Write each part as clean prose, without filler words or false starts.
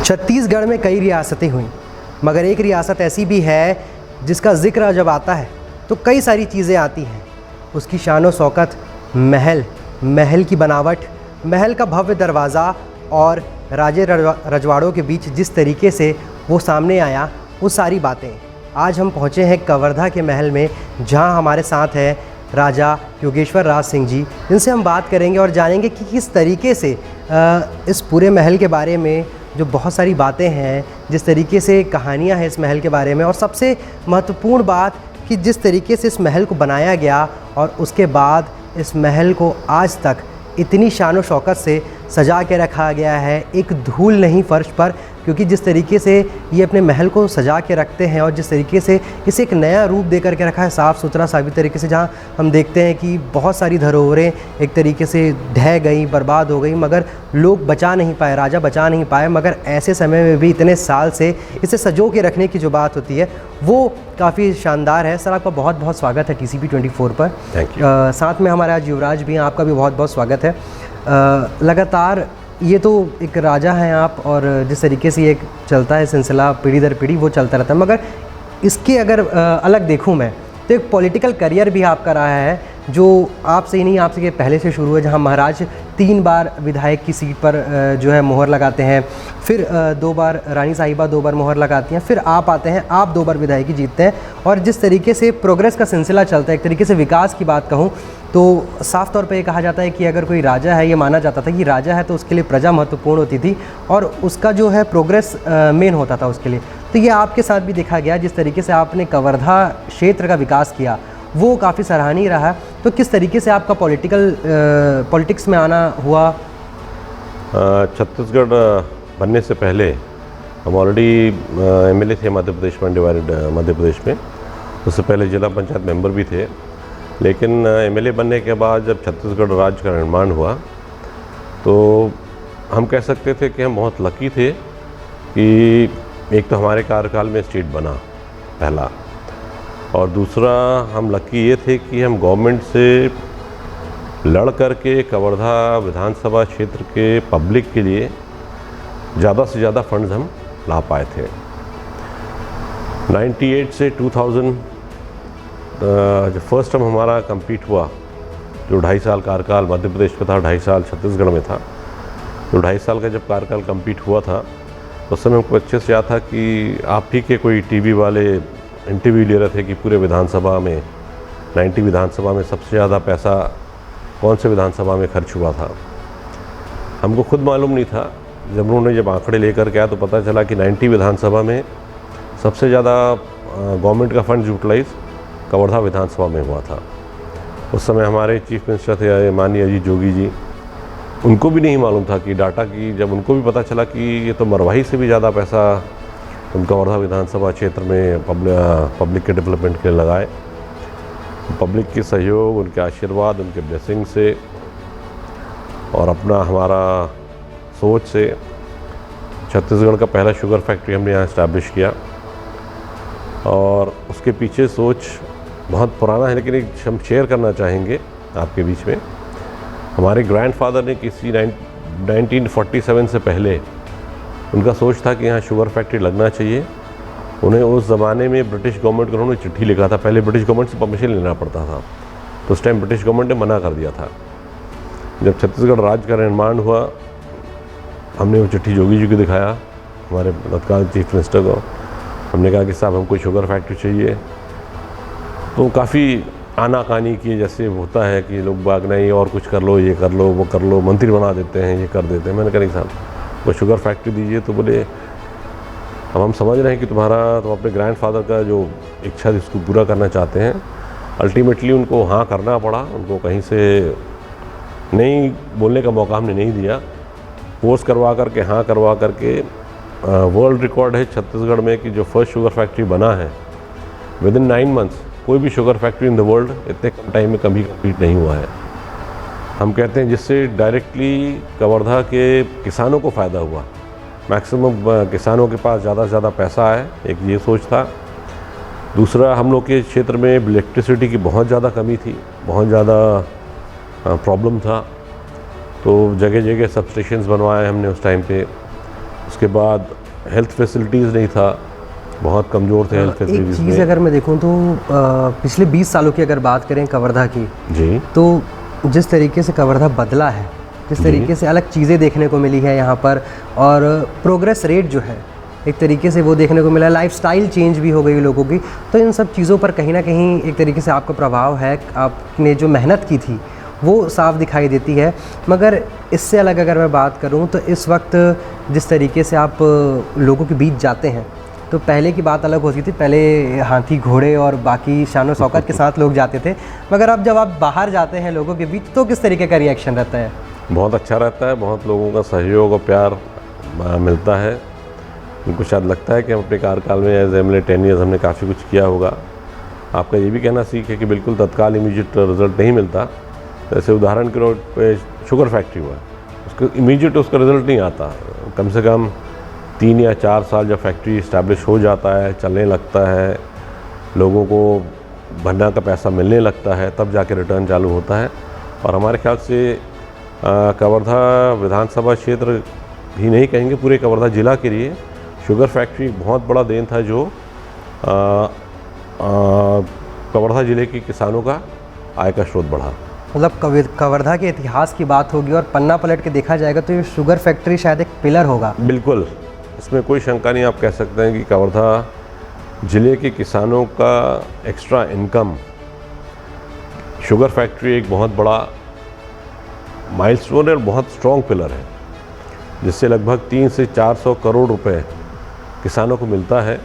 छत्तीसगढ़ में कई रियासतें हुई, मगर एक रियासत ऐसी भी है जिसका ज़िक्र जब आता है तो कई सारी चीज़ें आती हैं। उसकी शान व शौकत, महल की बनावट, महल का भव्य दरवाज़ा और राजे रजवाड़ों के बीच जिस तरीके से वो सामने आया, वो सारी बातें। आज हम पहुँचे हैं कवर्धा के महल में, जहाँ हमारे साथ है राजा योगेश्वर राज सिंह जी, जिनसे हम बात करेंगे और जानेंगे कि किस तरीके से इस पूरे महल के बारे में जो बहुत सारी बातें हैं, जिस तरीके से कहानियाँ हैं इस महल के बारे में, और सबसे महत्वपूर्ण बात कि जिस तरीके से इस महल को बनाया गया और उसके बाद इस महल को आज तक इतनी शान व शौकत से सजा के रखा गया है, एक धूल नहीं फर्श पर, क्योंकि जिस तरीके से ये अपने महल को सजा के रखते हैं और जिस तरीके से इसे एक नया रूप दे करके रखा है, साफ़ सुथरा साबित तरीके से, जहाँ हम देखते हैं कि बहुत सारी धरोहरें एक तरीके से ढह गई, बर्बाद हो गई, मगर लोग बचा नहीं पाए, राजा बचा नहीं पाए। मगर ऐसे समय में भी इतने साल से इसे सजो के रखने की जो बात होती है वो काफ़ी शानदार है। सर, आपका बहुत बहुत स्वागत है TCP 24 पर। Thank you. साथ में हमारा आज युवराज भी हैं, आपका भी बहुत बहुत स्वागत है। लगातार ये तो एक राजा हैं आप, और जिस तरीके से ये चलता है सिलसिला पीढ़ी दर पीढ़ी, वो चलता रहता है, मगर इसके अगर अलग देखूं मैं तो एक पॉलिटिकल करियर भी आपका रहा है, जो आपसे ही नहीं, आपसे के पहले से शुरू है, जहां महाराज 3 बार विधायक की सीट पर जो है मोहर लगाते हैं, फिर 2 बार रानी साहिबा 2 बार मोहर लगाती हैं, फिर आप आते हैं, आप 2 बार विधायकी जीतते हैं, और जिस तरीके से प्रोग्रेस का सिलसिला चलता है, एक तरीके से विकास की बात कहूँ तो साफ़ तौर पे ये कहा जाता है कि अगर कोई राजा है, ये माना जाता था कि राजा है तो उसके लिए प्रजा महत्वपूर्ण होती थी और उसका जो है प्रोग्रेस मेन होता था उसके लिए। तो ये आपके साथ भी देखा गया, जिस तरीके से आपने कवर्धा क्षेत्र का विकास किया वो काफ़ी सराहनीय रहा। तो किस तरीके से आपका पॉलिटिक्स में आना हुआ? छत्तीसगढ़ बनने से पहले हम ऑलरेडी MLA थे मध्य प्रदेश में, डिवाइडेड मध्य प्रदेश में। उससे पहले जिला पंचायत मेंबर भी थे, लेकिन MLA बनने के बाद जब छत्तीसगढ़ राज्य का निर्माण हुआ तो हम कह सकते थे कि हम बहुत लकी थे कि एक तो हमारे कार्यकाल में स्टेट बना पहला, और दूसरा हम लकी ये थे कि हम गवर्नमेंट से लड़ कर के कवर्धा विधानसभा क्षेत्र के पब्लिक के लिए ज़्यादा से ज़्यादा फंड्स हम ला पाए थे। 98 से 2000 जब फर्स्ट टर्म हमारा कंप्लीट हुआ, जो 2.5 साल कार्यकाल मध्य प्रदेश में था, 2.5 साल छत्तीसगढ़ में था, तो 2.5 साल का जब कार्यकाल कंप्लीट हुआ था उस समय हमको अच्छे से याद था कि आप ही के कोई TV वाले इंटरव्यू ले रहे थे कि पूरे विधानसभा में 90 विधानसभा में सबसे ज़्यादा पैसा कौन से विधानसभा में खर्च हुआ था। हमको खुद मालूम नहीं था, जब उन्होंने जब आंकड़े लेकर के आया तो पता चला कि 90 विधानसभा में सबसे ज़्यादा गवर्नमेंट का फंड यूटिलाइज कवर्धा विधानसभा में हुआ था। उस समय हमारे चीफ मिनिस्टर थे माननीय अजीत जोगी जी, उनको भी नहीं मालूम था कि डाटा की, जब उनको भी पता चला कि ये तो मरवाही से भी ज़्यादा पैसा कवर्धा विधानसभा क्षेत्र में पब्लिक के डेवलपमेंट के लिए लगाए। पब्लिक के सहयोग, उनके आशीर्वाद, उनके ब्लेसिंग से और अपना हमारा सोच से छत्तीसगढ़ का पहला शुगर फैक्ट्री हमने यहाँ इस्टेब्लिश किया। और उसके पीछे सोच बहुत पुराना है, लेकिन एक हम शेयर करना चाहेंगे आपके बीच में। हमारे ग्रैंडफादर ने किसी 1947 से पहले उनका सोच था कि यहाँ शुगर फैक्ट्री लगना चाहिए। उन्हें उस ज़माने में ब्रिटिश गवर्नमेंट को उन्होंने चिट्ठी लिखा था, पहले ब्रिटिश गवर्नमेंट से परमिशन लेना पड़ता था, तो उस टाइम ब्रिटिश गवर्नमेंट ने मना कर दिया था। जब छत्तीसगढ़ राज्य का निर्माण हुआ, हमने वो चिट्ठी जोगी जी को दिखाया, हमारे तत्काल चीफ मिनिस्टर को। हमने कहा कि साहब हमको शुगर फैक्ट्री चाहिए, तो काफ़ी आनाकानी किए, जैसे होता है कि लोग बाग नहीं और कुछ कर लो, ये कर लो, वो कर लो, मंत्री बना देते हैं, ये कर देते हैं। मैंने कहा नहीं साहब, वो शुगर फैक्ट्री दीजिए। तो बोले अब हम समझ रहे हैं कि तुम अपने ग्रैंडफादर का जो इच्छा थी उसको पूरा करना चाहते हैं। अल्टीमेटली उनको हाँ करना पड़ा, उनको कहीं से नहीं बोलने का मौका हमने नहीं दिया। फोर्स करवा करके, हाँ करवा करके, वर्ल्ड रिकॉर्ड है छत्तीसगढ़ में कि जो फर्स्ट शुगर फैक्ट्री बना है, विदिन 9 मंथ्स कोई भी sugar factory in the world इतने कम टाइम में कभी कंप्लीट नहीं हुआ है। हम कहते हैं जिससे डायरेक्टली कवर्धा के किसानों को फ़ायदा हुआ, मैक्सिमम किसानों के पास ज़्यादा से ज़्यादा पैसा है, एक ये सोच था। दूसरा, हम लोग के क्षेत्र में इलेक्ट्रिसिटी की बहुत ज़्यादा कमी थी, बहुत ज़्यादा प्रॉब्लम था, तो जगह जगह सब स्टेशंस बनवाए हमने उस टाइम पे। उसके बाद हेल्थ फैसिलिटीज़ नहीं था, बहुत कमज़ोर थे हेल्थ एक फैसिलिटीज़ चीज़ में। अगर मैं देखूं तो पिछले 20 सालों की अगर बात करें कवर्धा की, जी तो जिस तरीके से कवर्धा बदला है, जिस तरीके से अलग चीज़ें देखने को मिली है यहाँ पर, और प्रोग्रेस रेट जो है एक तरीके से वो देखने को मिला, लाइफस्टाइल चेंज भी हो गई लोगों की, तो इन सब चीज़ों पर कहीं ना कहीं एक तरीके से आपका प्रभाव है, आपने जो मेहनत की थी वो साफ दिखाई देती है। मगर इससे अलग अगर मैं बात करूँ तो इस वक्त जिस तरीके से आप लोगों के बीच जाते हैं, तो पहले की बात अलग होती थी, पहले हाथी घोड़े और बाकी शान शौकत के साथ लोग जाते थे, मगर अब जब आप बाहर जाते हैं लोगों के बीच तो किस तरीके का रिएक्शन रहता है? बहुत अच्छा रहता है, बहुत लोगों का सहयोग और प्यार मिलता है। उनको शायद लगता है कि हम अपने कार्यकाल में एज एमएलए 10 ईयर्स हमने काफ़ी कुछ किया होगा। आपका ये भी कहना सीख है कि बिल्कुल तत्काल इमीडिएट रिजल्ट नहीं मिलता। जैसे उदाहरण के तौर पे शुगर फैक्ट्री हुआ, उसका इमीडिएट उसका रिजल्ट नहीं आता, कम से कम 3 या 4 साल जब फैक्ट्री इस्टेब्लिश हो जाता है, चलने लगता है, लोगों को भंडार का पैसा मिलने लगता है, तब जाके रिटर्न चालू होता है। और हमारे ख्याल से कवर्धा विधानसभा क्षेत्र ही नहीं कहेंगे, पूरे कवर्धा ज़िला के लिए शुगर फैक्ट्री बहुत बड़ा देन था, जो कवर्धा ज़िले के किसानों का आय का स्रोत बढ़ा। मतलब कवर्धा के इतिहास की बात होगी और पन्ना पलट के देखा जाएगा तो ये शुगर फैक्ट्री शायद एक पिलर होगा। बिल्कुल, इसमें कोई शंका नहीं। आप कह सकते हैं कि कवर्धा ज़िले के किसानों का एक्स्ट्रा इनकम, शुगर फैक्ट्री एक बहुत बड़ा माइलस्टोन और बहुत स्ट्रॉन्ग पिलर है, जिससे लगभग 300 से 400 करोड़ रुपए किसानों को मिलता है।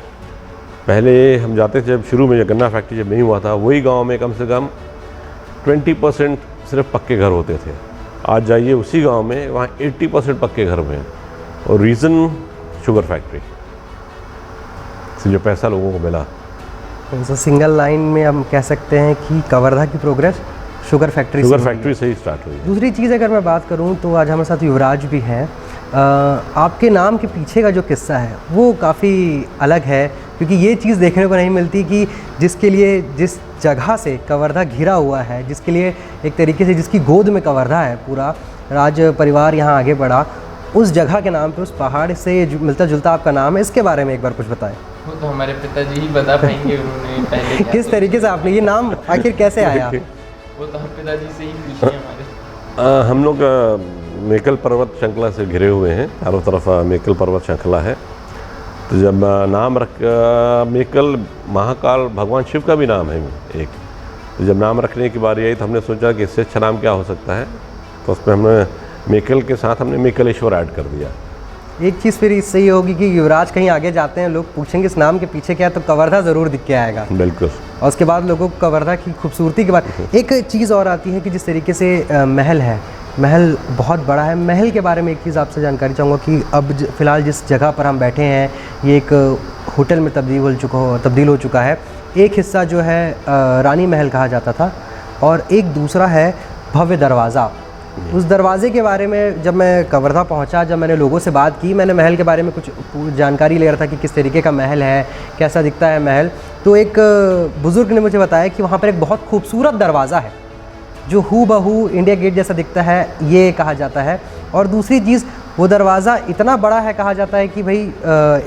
पहले हम जाते थे, जब शुरू में गन्ना फैक्ट्री जब नहीं हुआ था, वही गांव में कम से कम 20% सिर्फ पक्के घर होते थे। आज जाइए उसी गांव में, वहाँ 80% पक्के घर हुए हैं, और रीज़न शुगर फैक्ट्री से जो पैसा लोगों को मिला। तो सिंगल लाइन में हम कह सकते हैं कि कवर्धा की प्रोग्रेस शुगर फैक्ट्री से ही स्टार्ट हुई है। दूसरी चीज़ अगर मैं बात करूं तो आज हमारे साथ युवराज भी हैं। आपके नाम के पीछे का जो किस्सा है वो काफ़ी अलग है, क्योंकि ये चीज़ देखने को नहीं मिलती कि जिसके लिए, जिस जगह से कवर्धा घिरा हुआ है, जिसके लिए एक तरीके से जिसकी गोद में कवर्धा है, पूरा राज परिवार यहाँ आगे बढ़ा, उस जगह के नाम पे, उस पहाड़ से मिलता जुलता आपका नाम है। इसके बारे में एक बार कुछ बताएं। वो तो हमारे पिताजी ही बता पाएंगे, उन्होंने पहले किस तरीके से आपने ये नाम आखिर कैसे आया? वो तो हम पिताजी से ही पूछिए हमारे। हम लोग मेकल पर्वत श्रृंखला से घिरे हुए हैं, चारों तरफ मेकल पर्वत श्रृंखला है। तो जब नाम मेकल महाकाल भगवान शिव का भी नाम है एक, तो जब नाम रखने की बारी आई तो हमने सोचा कि इससे अच्छा नाम क्या हो सकता है, तो उसमें हमने मेकल के साथ हमने मेकलेश्वर ऐड कर दिया। एक चीज़ फिर इससे ये होगी कि युवराज कहीं आगे जाते हैं, लोग पूछेंगे इस नाम के पीछे क्या है, तो कवर्धा ज़रूर दिख के आएगा। बिल्कुल। और उसके बाद लोगों को कवर्धा की खूबसूरती के बाद एक चीज़ और आती है कि जिस तरीके से महल है, महल बहुत बड़ा है। महल के बारे में एक चीज़ आपसे जानकारी चाहूँगा कि अब फ़िलहाल जिस जगह पर हम बैठे हैं, ये एक होटल में तब्दील हो चुका है। एक हिस्सा जो है रानी महल कहा जाता था, और एक दूसरा है भव्य दरवाज़ा। उस दरवाज़े के बारे में जब मैं कवर्धा पहुंचा, जब मैंने लोगों से बात की, मैंने महल के बारे में कुछ जानकारी ले रहा था कि किस तरीके का महल है, कैसा दिखता है महल, तो एक बुज़ुर्ग ने मुझे बताया कि वहाँ पर एक बहुत खूबसूरत दरवाज़ा है जो हूबहू इंडिया गेट जैसा दिखता है, ये कहा जाता है। और दूसरी चीज़, वो दरवाज़ा इतना बड़ा है, कहा जाता है कि भाई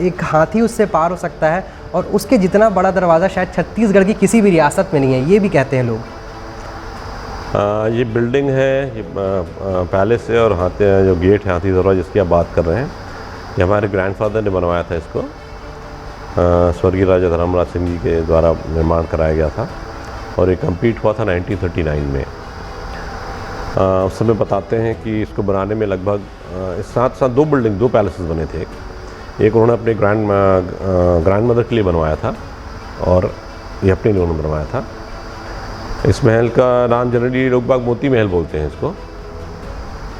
एक हाथी उससे पार हो सकता है, और उसके जितना बड़ा दरवाज़ा शायद छत्तीसगढ़ की किसी भी रियासत में नहीं है, ये भी कहते हैं लोग। ये बिल्डिंग है, ये पैलेस है, और हाथी जो गेट है, हाथी दरवाजा जिसकी आप बात कर रहे हैं, ये हमारे ग्रैंडफादर ने बनवाया था इसको। स्वर्गीय राजा धर्मराज सिंह जी के द्वारा निर्माण कराया गया था, और ये कंप्लीट हुआ था 1939 में। उस समय बताते हैं कि इसको बनाने में लगभग इस साथ साथ 2 पैलेसेस बने थे। एक उन्होंने अपने ग्रैंड मदर के लिए बनवाया था, और ये अपने लिए उन्होंने बनवाया था। इस महल का नाम जनरली लोग बाग मोती महल बोलते हैं इसको,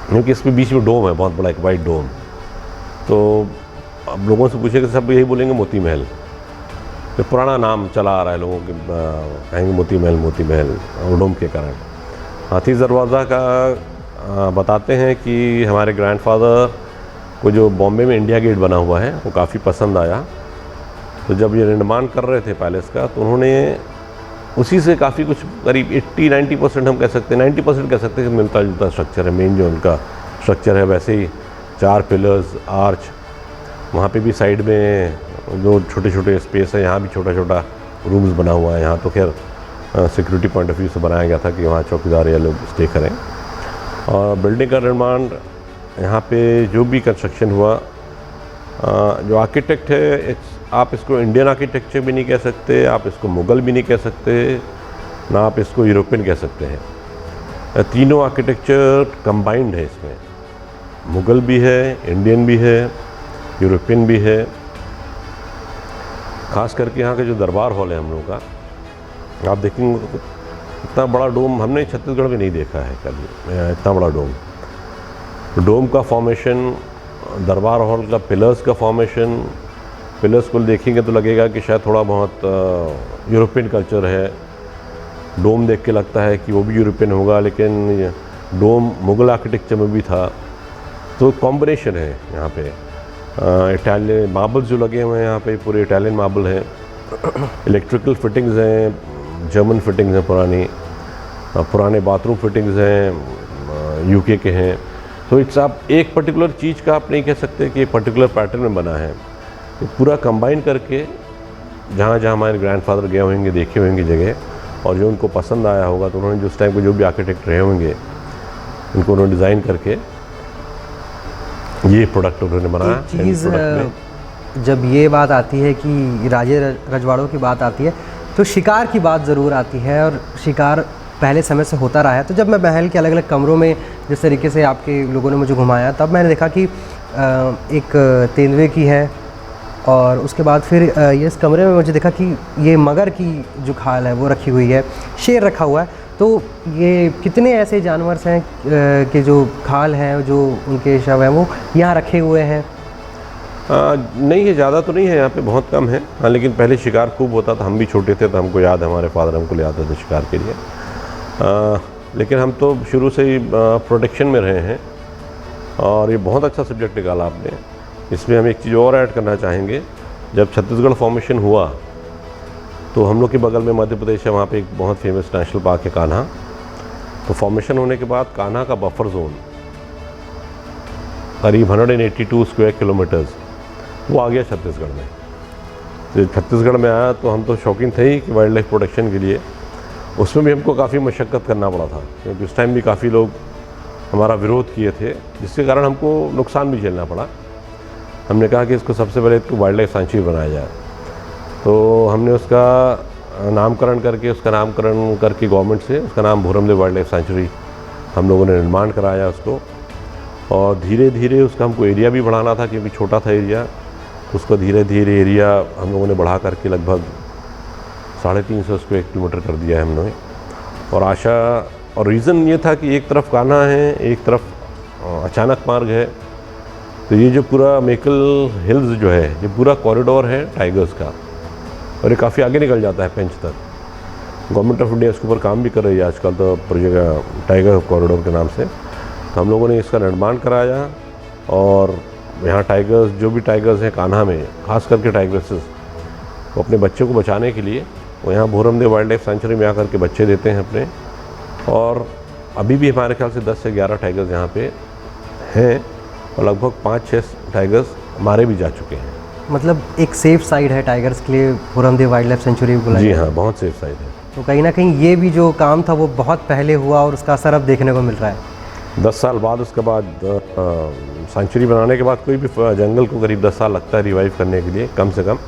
क्योंकि इसमें बीच में डोम है, बहुत बड़ा एक वाइट डोम। तो अब लोगों से पूछेगा, सब यही बोलेंगे मोती महल, तो पुराना नाम चला आ रहा है, लोगों के कहेंगे मोती महल और डोम के कारण। हाथी दरवाज़ा का बताते हैं कि हमारे ग्रैंडफादर को जो बॉम्बे में इंडिया गेट बना हुआ है वो काफ़ी पसंद आया, तो जब ये निर्माण कर रहे थे पैलेस का, तो उन्होंने उसी से काफ़ी कुछ करीब 80-90% हम कह सकते हैं, 90% कह सकते हैं कि मिलता जुलता स्ट्रक्चर है। मेन जो उनका स्ट्रक्चर है, वैसे ही 4 पिलर्स, आर्च, वहाँ पे भी साइड में जो छोटे छोटे स्पेस है, यहाँ भी छोटा छोटा रूम्स बना हुआ है। यहाँ तो खैर सिक्योरिटी पॉइंट ऑफ व्यू से बनाया गया था कि वहाँ चौकीदार या लोग स्टे करें। और बिल्डिंग का निर्माण यहाँ पे जो भी कंस्ट्रक्शन हुआ, जो आर्किटेक्ट है, आप इसको इंडियन आर्किटेक्चर भी नहीं कह सकते, आप इसको मुग़ल भी नहीं कह सकते, ना आप इसको यूरोपियन कह सकते हैं। तीनों आर्किटेक्चर कंबाइंड है इसमें, मुग़ल भी है, इंडियन भी है, यूरोपियन भी है। ख़ास करके यहाँ का जो दरबार हॉल है हम लोगों का, आप देखेंगे इतना बड़ा डोम हमने छत्तीसगढ़ में नहीं देखा है कभी, इतना बड़ा डोम का फॉर्मेशन, दरबार हॉल का पिलर्स का फॉर्मेशन। पिलर्स को देखेंगे तो लगेगा कि शायद थोड़ा बहुत यूरोपियन कल्चर है। डोम देख के लगता है कि वो भी यूरोपियन होगा, लेकिन डोम मुग़ल आर्किटेक्चर में भी था। तो कॉम्बिनेशन है यहाँ पे। इटालियन मार्बल्स जो लगे हुए हैं यहाँ पे, पूरे इटालियन मार्बल हैं। इलेक्ट्रिकल फिटिंग्स हैं, जर्मन फिटिंग्स हैं, पुराने बाथरूम फिटिंग्स हैं, यूके के हैं। तो इट्स आप एक पर्टिकुलर चीज़ का आप नहीं कह सकते कि एक पर्टिकुलर पैटर्न में बना है। तो पूरा कंबाइन करके जहाँ जहाँ हमारे ग्रैंडफादर गए होंगे, देखे होंगे जगह, और जो उनको पसंद आया होगा, तो उन्होंने जिस टाइम को जो भी आर्किटेक्ट रहे होंगे, उनको उन्होंने डिज़ाइन करके ये प्रोडक्ट उन्होंने बनाया। चीज़ जब ये बात आती है कि राजे रजवाड़ों की बात आती है, तो शिकार की बात ज़रूर आती है, और शिकार पहले समय से होता रहा है। तो जब मैं महल के अलग अलग कमरों में जिस तरीके से आपके लोगों ने मुझे घुमाया, तब मैंने देखा कि एक तेंदुए की है, और उसके बाद फिर ये इस कमरे में मुझे देखा कि ये मगर की जो खाल है वो रखी हुई है, शेर रखा हुआ है। तो ये कितने ऐसे जानवर हैं कि जो खाल हैं, जो उनके शव हैं, वो यहाँ रखे हुए हैं? नहीं, ये ज़्यादा तो नहीं है, यहाँ पे बहुत कम है। हाँ, लेकिन पहले शिकार खूब होता था। हम भी छोटे थे तो हमको याद है, हमारे फादर हमको ले आते थे शिकार के लिए। लेकिन हम तो शुरू से ही प्रोटेक्शन में रहे हैं, और ये बहुत अच्छा सब्जेक्ट निकाला आपने। इसमें हम एक चीज़ और ऐड करना चाहेंगे। जब छत्तीसगढ़ फॉर्मेशन हुआ तो हम लोग के बगल में मध्य प्रदेश है, वहाँ पे एक बहुत फेमस नेशनल पार्क है कान्हा। तो फॉर्मेशन होने के बाद कान्हा का बफर जोन करीब 182 स्क्वायर किलोमीटर्स वो आ गया छत्तीसगढ़ में। तो छत्तीसगढ़ में आया तो हम तो शौकीन थे ही कि वाइल्ड लाइफ प्रोटेक्शन के लिए। उसमें भी हमको काफ़ी मशक्क़त करना पड़ा था, क्योंकि उस टाइम भी काफ़ी लोग हमारा विरोध किए थे, जिसके कारण हमको नुकसान भी झेलना पड़ा। हमने कहा कि इसको सबसे पहले इसको वाइल्ड लाइफ सेंचुरी बनाया जाए। तो हमने उसका नामकरण करके गवर्नमेंट से उसका नाम भूरमदेव वाइल्ड लाइफ सेंचुरी हम लोगों ने निर्माण कराया उसको। और धीरे धीरे उसका हमको एरिया भी बढ़ाना था, क्योंकि छोटा था एरिया। उसको धीरे धीरे एरिया हम लोगों ने बढ़ा करके लगभग 350 स्क्वायर किलोमीटर कर दिया है हमने। और रीज़न ये था कि एक तरफ कान्हा है, एक तरफ अचानक मार्ग है। तो ये जो पूरा मेकल हिल्स जो है, ये पूरा कॉरिडोर है टाइगर्स का, और ये काफ़ी आगे निकल जाता है पेंच तक। गवर्नमेंट ऑफ इंडिया इसके ऊपर काम भी कर रही है आजकल, तो प्रोजेक्ट टाइगर कॉरिडोर के नाम से। तो हम लोगों ने इसका निर्माण कराया, और यहाँ टाइगर्स, जो भी टाइगर्स हैं कान्हा में, खास करके टाइगर्सेस, वो अपने बच्चों को बचाने के लिए वो यहाँ भूरमदेव वाइल्ड लाइफ सेंचुरी में आकर के बच्चे देते हैं अपने। और अभी भी हमारे ख्याल से 10 से 11 टाइगर्स यहाँ पे हैं, और लगभग 5-6 टाइगर्स मारे भी जा चुके हैं। मतलब एक सेफ साइड है टाइगर्स के लिए भूरमदेव वाइल्ड लाइफ सेंचुरी बुलाया? जी हाँ, बहुत सेफ साइड है। तो कहीं ना कहीं ये भी जो काम था वो बहुत पहले हुआ, और उसका असर अब देखने को मिल रहा है। 10 साल बाद, उसके बाद सेंचुरी बनाने के बाद कोई भी जंगल को करीब 10 साल लगता है रिवाइव करने के लिए, कम से कम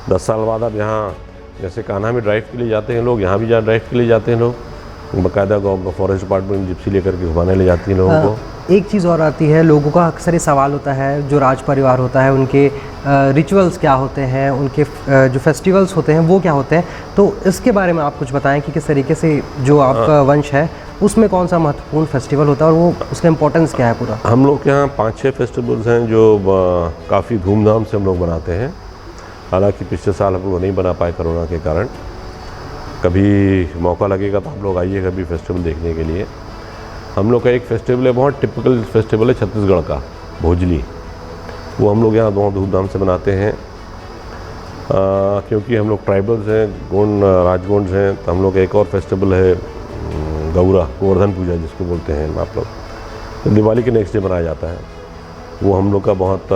10 साल बाद। अब यहाँ जैसे कान्हा में ड्राइव के लिए जाते हैं लोग, यहाँ भी ड्राइव के लिए जाते हैं लोग, बाकायदा फॉरेस्ट डिपार्टमेंट जिप्सी लेकर के घुमाने ले जाती है लोगों को। एक चीज़ और आती है, लोगों का अक्सर ये सवाल होता है, जो राज परिवार होता है उनके रिचुअल्स क्या होते हैं, उनके जो फेस्टिवल्स होते हैं वो क्या होते हैं। तो इसके बारे में आप कुछ बताएं कि किस तरीके से जो आपका वंश है उसमें कौन सा महत्वपूर्ण फेस्टिवल होता है, और वो उसका इम्पोर्टेंस क्या है पूरा? हम लोग के यहाँ 5-6 फेस्टिवल्स हैं जो काफ़ी धूमधाम से हम लोग बनाते हैं। हालांकि पिछले साल हम लोग नहीं बना पाए कोरोना के कारण। कभी मौका लगेगा तो आप लोग आइए कभी फेस्टिवल देखने के लिए। हम लोग का एक फेस्टिवल है, बहुत टिपिकल फेस्टिवल है छत्तीसगढ़ का, भोजली। वो हम लोग यहाँ बहुत धूमधाम से मनाते हैं, क्योंकि हम लोग ट्राइबल्स हैं, गोंड राजगोंड्स हैं। तो हम लोग का एक और फेस्टिवल है गौरा, गोवर्धन पूजा जिसको बोलते हैं आप लोग, तो दिवाली के नेक्स्ट डे मनाया जाता है। वो हम लोग का बहुत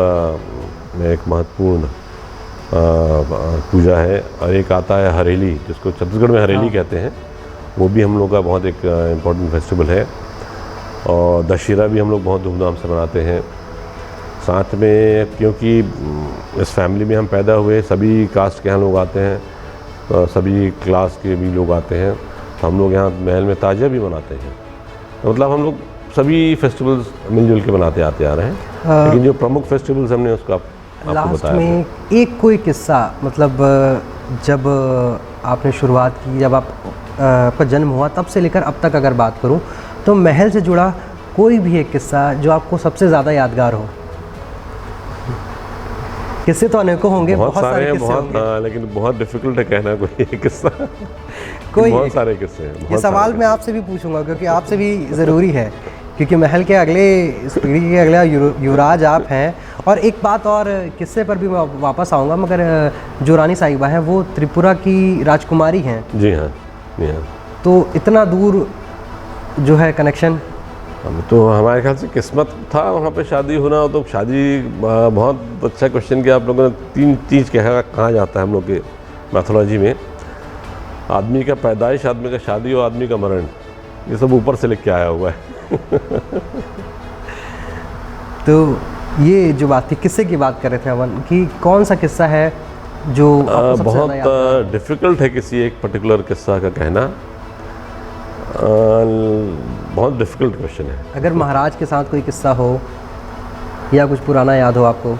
में एक महत्वपूर्ण पूजा है, और एक आता है हरेली, जिसको छत्तीसगढ़ में हरेली कहते हैं, वो भी हम लोग का बहुत एक इम्पोर्टेंट फेस्टिवल है। और दशहरा भी हम लोग बहुत धूमधाम से मनाते हैं साथ में, क्योंकि इस फैमिली में हम पैदा हुए, सभी कास्ट के यहाँ लोग आते हैं, सभी क्लास के भी लोग आते हैं, तो हम लोग यहाँ महल में ताजिया भी मनाते हैं। तो मतलब हम लोग सभी फेस्टिवल्स मिलजुल के बनाते आते आ रहे हैं, लेकिन जो प्रमुख फेस्टिवल्स हमने उसका आपको लास्ट बताया में एक कोई किस्सा, मतलब जब आपने शुरुआत की, जब आपका जन्म हुआ तब से लेकर अब तक अगर बात करूं, तो महल से जुड़ा कोई भी एक किस्सा जो आपको सबसे ज़्यादा यादगार हो। किस्से तो अनेकों होंगे, बहुत सारे किस्से होंगे, लेकिन बहुत डिफिकल्ट है कहना कोई एक किस्सा। कोई बहुत सारे किस्से हैं, ये बहुत सवाल सारे मैं आपसे भी पूछूंगा, क्योंकि आपसे भी ज़रूरी है, क्योंकि महल के अगले, इस पीढ़ी के अगला युवराज आप हैं। और एक बात और, किस्से पर भी मैं वापस आऊँगा, मगर जो रानी साहिबा हैं वो त्रिपुरा की राजकुमारी हैं। जी हाँ, जी हाँ। तो इतना दूर जो है कनेक्शन, हम तो हमारे ख्याल से किस्मत था वहाँ पे शादी होना। तो शादी, बहुत अच्छा क्वेश्चन किया आप लोगों ने। 3 चीज़ कहा जाता है हम लोग के मैथोलॉजी में, आदमी का पैदाइश, आदमी का शादी और आदमी का मरण। ये सब ऊपर से लिख के आया हुआ है। तो ये जो बात थी, किस्से की बात कर रहे थे अमन, कि कौन सा किस्सा है जो आपको सबसे ज़्यादा याद है? बहुत डिफ़िकल्ट है किसी एक पर्टिकुलर किस्सा का कहना, बहुत डिफ़िकल्ट क्वेश्चन है। अगर महाराज के साथ कोई किस्सा हो या कुछ पुराना याद हो आपको?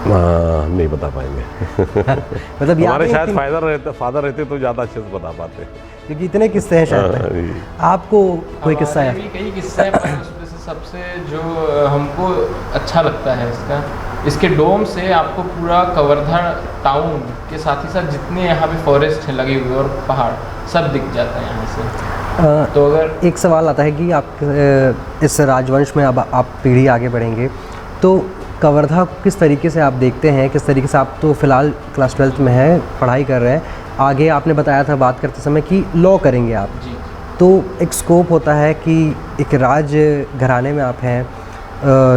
हम नहीं बता पाएंगे। मतलब याद हमारे नहीं, शायद फादर रहते तो ज़्यादा अच्छे से बता पाते, क्योंकि इतने किस्से हैं शायद। जी। आपको कोई किस्सा हमारे है? भी कई किस्से हैं, पर उसमें से सबसे जो हमको अच्छा लगता है इसके डोम से आपको पूरा कवर्धा टाउन के साथ ही साथ जितने यहाँ पे फॉरेस्ट हैं लगे हुए और पहाड़ सब दिख जाता है यहाँ से। तो अगर एक सवाल आता है कि आप इस राजवंश में अब आप पीढ़ी आगे बढ़ेंगे, तो कवर्धा को किस तरीके से आप देखते हैं, किस तरीके से? आप तो फ़िलहाल क्लास 12th में हैं, पढ़ाई कर रहे हैं, आगे आपने बताया था बात करते समय कि लॉ करेंगे आप, जी, तो एक स्कोप होता है कि एक राज घराने में आप हैं,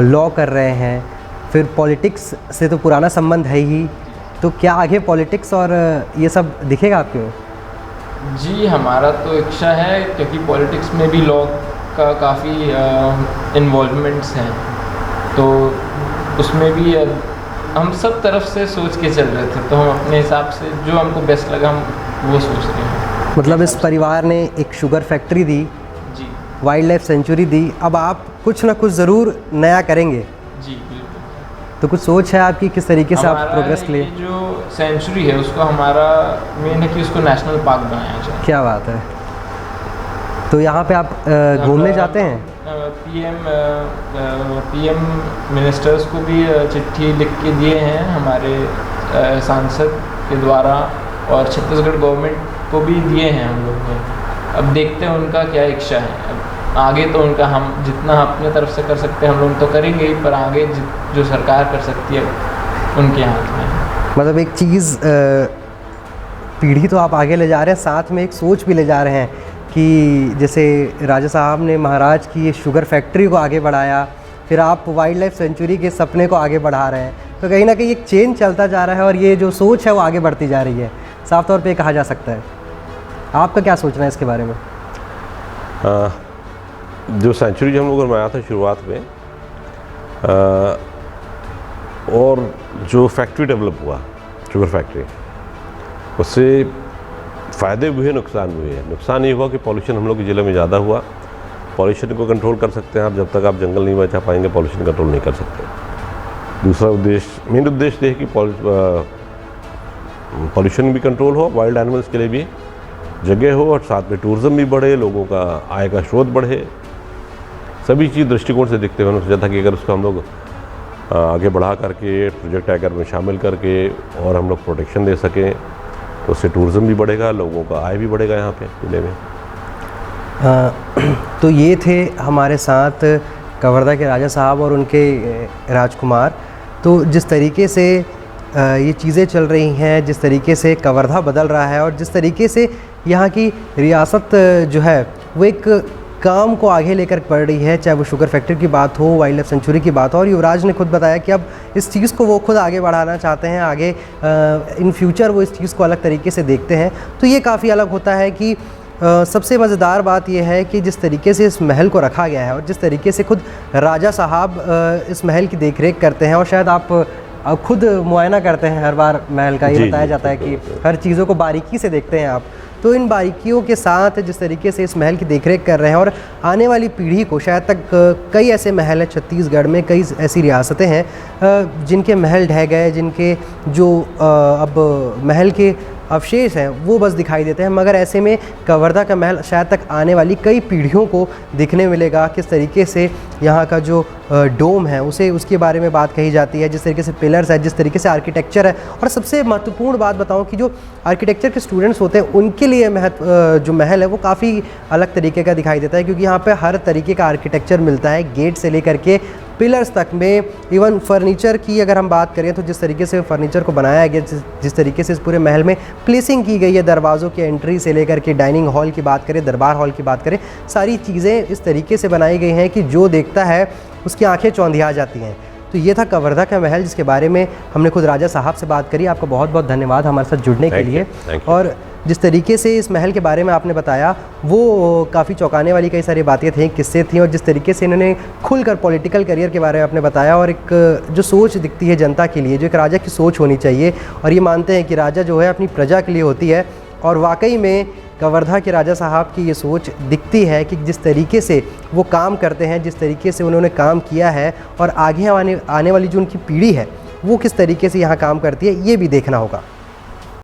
लॉ कर रहे हैं, फिर पॉलिटिक्स से तो पुराना संबंध है ही, तो क्या आगे पॉलिटिक्स और ये सब दिखेगा आपके? जी, हमारा तो इच्छा है, क्योंकि पॉलिटिक्स में भी लॉ का काफ़ी इन्वॉल्वमेंट्स हैं, तो उसमें भी हम सब तरफ से सोच के चल रहे थे, तो हम अपने हिसाब से जो हमको बेस्ट लगा हम वो सोच रहे हैं। मतलब इस परिवार ने एक शुगर फैक्ट्री दी, जी वाइल्ड लाइफ सेंचुरी दी, अब आप कुछ ना कुछ ज़रूर नया करेंगे, जी बिल्कुल। तो कुछ सोच है आपकी किस तरीके से आप हमारा प्रोग्रेस के लिए? ये जो सेंचुरी है उसको हमारा मेन है कि उसको नेशनल पार्क बनाया जाए। क्या बात है! तो यहाँ पे आप घूमने जाते हैं? पीएम मिनिस्टर्स को भी चिट्ठी लिख के दिए हैं हमारे सांसद के द्वारा, और छत्तीसगढ़ गवर्नमेंट को भी दिए हैं हम लोग ने। अब देखते हैं उनका क्या इच्छा है, अब आगे तो उनका हम जितना अपने तरफ से कर सकते हैं हम लोग तो करेंगे ही, पर आगे जो सरकार कर सकती है उनके हाथ में है। मतलब एक चीज़, पीढ़ी तो आप आगे ले जा रहे हैं, साथ में एक सोच भी ले जा रहे हैं कि जैसे राजा साहब ने महाराज की ये शुगर फैक्ट्री को आगे बढ़ाया, फिर आप वाइल्ड लाइफ सेंचुरी के सपने को आगे बढ़ा रहे हैं, तो कहीं ना कहीं एक चेन चलता जा रहा है और ये जो सोच है वो आगे बढ़ती जा रही है, साफ तौर पे कहा जा सकता है। आपका क्या सोचना है इसके बारे में? जो सेंचुरी हम लोगों ने बनाया था शुरुआत में, और जो फैक्ट्री डेवलप हुआ, शुगर फैक्ट्री, उससे फ़ायदे भी हुए, नुकसान भी हुए। नुकसान ये हुआ कि पॉल्यूशन हम लोग के ज़िले में ज़्यादा हुआ। पॉल्यूशन को कंट्रोल कर सकते हैं आप, जब तक आप जंगल नहीं बचा पाएंगे पॉल्यूशन कंट्रोल नहीं कर सकते। दूसरा उद्देश्य, मेन उद्देश्य ये है कि पॉल्यूशन भी कंट्रोल हो, वाइल्ड एनिमल्स के लिए भी जगह हो, और साथ में टूरिज़्म भी बढ़े, लोगों का आय का स्रोत बढ़े। सभी चीज़ दृष्टिकोण से देखते हुए मैंने सोचा था कि अगर उसको हम लोग आगे बढ़ा करके प्रोजेक्ट टाइगर में शामिल करके और हम लोग प्रोटेक्शन दे सकें, तो उससे टूरिज़्म भी बढ़ेगा, लोगों का आय भी बढ़ेगा यहाँ पे जिले में। तो ये थे हमारे साथ कवर्धा के राजा साहब और उनके राजकुमार। तो जिस तरीके से ये चीज़ें चल रही हैं, जिस तरीके से कवर्धा बदल रहा है और जिस तरीके से यहाँ की रियासत जो है वो एक काम को आगे लेकर बढ़ रही है, चाहे वो शुगर फैक्ट्री की बात हो, वाइल्ड लाइफ सेंचुरी की बात हो। और युवराज ने खुद बताया कि अब इस चीज़ को वो खुद आगे बढ़ाना चाहते हैं, आगे इन फ्यूचर वो इस चीज़ को अलग तरीके से देखते हैं। तो ये काफ़ी अलग होता है कि सबसे मज़ेदार बात यह है कि जिस तरीके से इस महल को रखा गया है और जिस तरीके से खुद राजा साहब इस महल की देखरेख करते हैं, और शायद आप खुद मुआयना करते हैं हर बार महल का, ये बताया जाता है कि हर चीज़ों को बारीकी से देखते हैं आप। तो इन बारीकियों के साथ जिस तरीके से इस महल की देखरेख कर रहे हैं, और आने वाली पीढ़ी को शायद तक कई ऐसे महल हैं छत्तीसगढ़ में, कई ऐसी रियासतें हैं जिनके महल ढह गए, जिनके जो अब महल के अवशेष हैं वो बस दिखाई देते हैं, मगर ऐसे में कवर्धा का महल शायद तक आने वाली कई पीढ़ियों को दिखने मिलेगा। किस तरीके से यहाँ का जो डोम है उसके बारे में बात कही जाती है, जिस तरीके से पिलर्स है, जिस तरीके से आर्किटेक्चर है। और सबसे महत्वपूर्ण बात बताऊँ कि जो आर्किटेक्चर के स्टूडेंट्स होते हैं उनके लिए जो महल है वो काफ़ी अलग तरीके का दिखाई देता है, क्योंकि यहाँ पे हर तरीके का आर्किटेक्चर मिलता है, गेट से लेकर के पिलर्स तक में। इवन फर्नीचर की अगर हम बात करें तो जिस तरीके से फर्नीचर को बनाया गया, जिस तरीके से इस पूरे महल में प्लेसिंग की गई है, दरवाज़ों की एंट्री से लेकर के डाइनिंग हॉल की बात करें, दरबार हॉल की बात करें, सारी चीज़ें इस तरीके से बनाई गई हैं कि जो देखता है उसकी आंखें चौंधिया जाती हैं। तो ये था कवर्धा का महल, जिसके बारे में हमने खुद राजा साहब से बात करी। आपका बहुत बहुत धन्यवाद हमारे साथ जुड़ने के लिए। और जिस तरीके से इस महल के बारे में आपने बताया वो काफ़ी चौंकाने वाली कई सारी बातें थीं, किस्से थी, और जिस तरीके से इन्होंने खुलकर पॉलिटिकल करियर के बारे में आपने बताया, और एक जो सोच दिखती है जनता के लिए, जो एक राजा की सोच होनी चाहिए, और ये मानते हैं कि राजा जो है अपनी प्रजा के लिए होती है। और वाकई में कवर्धा के राजा साहब की ये सोच दिखती है कि जिस तरीके से वो काम करते हैं, जिस तरीके से उन्होंने काम किया है, और आगे आने वाली जो उनकी पीढ़ी है वो किस तरीके से यहाँ काम करती है, ये भी देखना होगा।